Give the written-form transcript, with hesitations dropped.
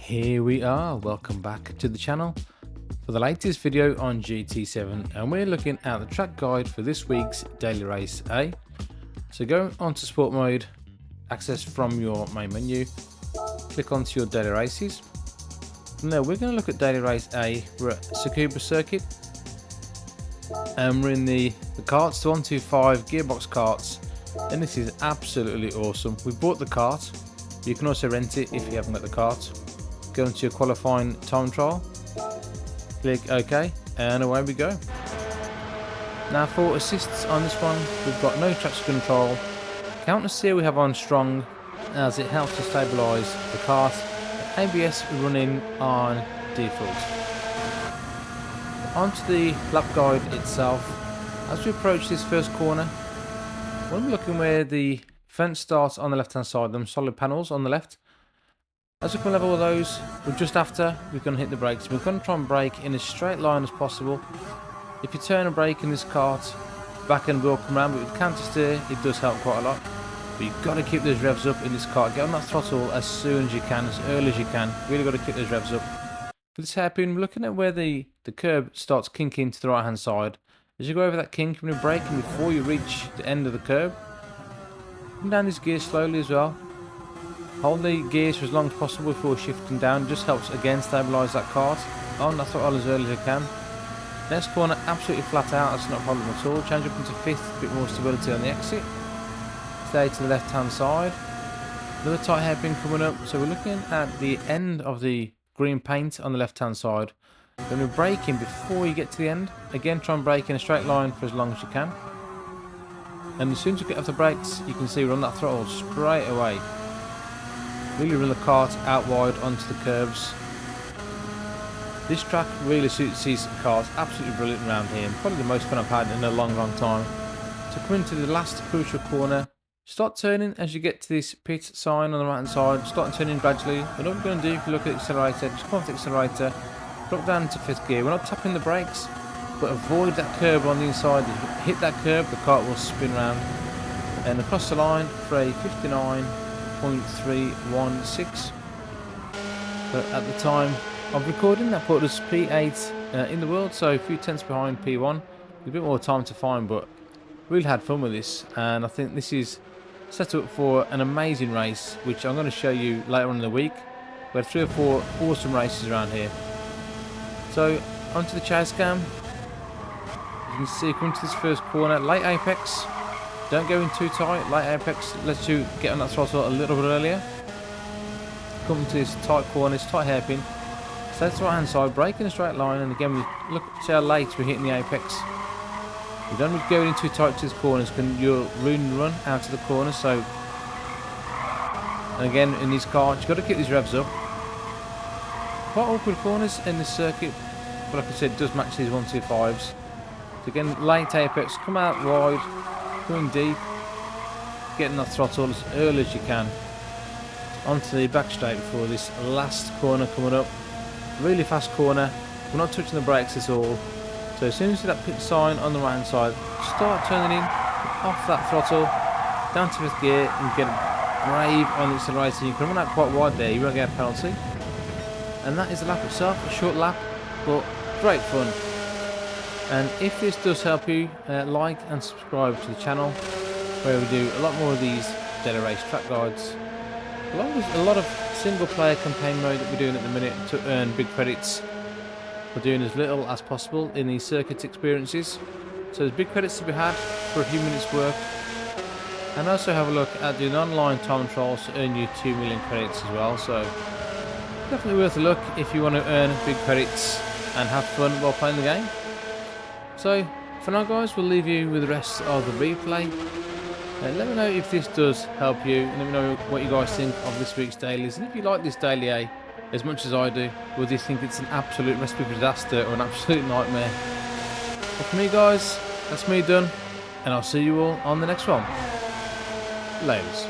here we are, welcome back to the channel for the latest video on GT7, and we're looking at the track guide for this week's daily race A. So go onto sport mode, access from your main menu, click onto your daily races. From there we're going to look at daily race A. We're at Tsukuba circuit and we're in the karts, the 125 gearbox karts, and this is absolutely awesome. We bought the kart, you can also rent it if you haven't got the kart. Go into your qualifying time trial, click OK, and away we go. Now for assists on this one, we've got no traction control. Counter steer we have on strong, as it helps to stabilise the kart. ABS running on default. Onto the lap guide itself. As we approach this first corner, we're looking where the fence starts on the left hand side, them solid panels on the left. As we come level with those, we're just after, we're going to hit the brakes. We're going to try and brake in as straight line as possible. If you turn and brake in this kart, back end will come around, but with counter steer, it does help quite a lot. But you've got to keep those revs up in this kart. Get on that throttle as soon as you can, as early as you can. Really got to keep those revs up. For this hairpin, we're looking at where the curb starts kinking to the right hand side. As you go over that kink, you're braking before you reach the end of the curb. Come down this gear slowly as well. Hold the gears for as long as possible before shifting down. It just helps again stabilise that kart. On that throttle as early as you can. Next corner, absolutely flat out, that's not a problem at all. Change up into fifth, a bit more stability on the exit. Stay to the left hand side. Another tight hairpin coming up. So we're looking at the end of the green paint on the left hand side. Then we're braking before you get to the end. Again, try and brake in a straight line for as long as you can. And as soon as you get off the brakes, you can see we're on that throttle straight away. Really run the kart out wide onto the curbs. This track really suits these cars, absolutely brilliant around here. Probably the most fun I've had in a long time. So come into the last crucial corner. Start turning as you get to this pit sign on the right hand side. Start turning gradually. And what we're going to do, if you look at the accelerator, just come off the accelerator, drop down into fifth gear. We're not tapping the brakes, but avoid that curb on the inside. If you hit that curb, the kart will spin round. And across the line for a 59.316. But at the time of recording, that put us P8 in the world, so a few tenths behind P1. A bit more time to find, but really had fun with this, and I think this is set up for an amazing race, which I'm going to show you later on in the week. We had 3 or 4 awesome races around here. So onto the chase cam. You can see come to this first corner, late apex. Don't go in too tight. Late apex lets you get on that throttle a little bit earlier. Come to this tight corner, this tight hairpin. Stay to the right hand side, brake in a straight line, and again, we look see how late we're hitting the apex. You don't need to go in too tight to these corners, because you'll ruin the run out of the corner. So, and again, in these karts, you've got to keep these revs up. Quite awkward corners in this circuit, but like I said, it does match these 125s. So again, late apex, come out wide, going deep, getting that throttle as early as you can. Onto the back straight before this last corner coming up. Really fast corner, we're not touching the brakes at all. So as soon as you see that pit sign on the right hand side, start turning in, off that throttle, down to fifth gear, and get brave on the accelerator. You can run out quite wide there, you won't get a penalty. And that is the lap itself, a short lap, but great fun. And if this does help you, like and subscribe to the channel, where we do a lot more of these daily race track guides. Along with a lot of single player campaign mode that we're doing at the minute to earn big credits. We're doing as little as possible in these circuit experiences. So there's big credits to be had for a few minutes work. And also have a look at doing online time trials to earn you 2 million credits as well. So definitely worth a look if you want to earn big credits and have fun while playing the game. So for now guys, we'll leave you with the rest of the replay. Let me know if this does help you, and let me know what you guys think of this week's dailies. And if you like this daily A as much as I do, or do you think it's an absolute recipe for disaster or an absolute nightmare? But for me guys, that's me done, and I'll see you all on the next one. Laters.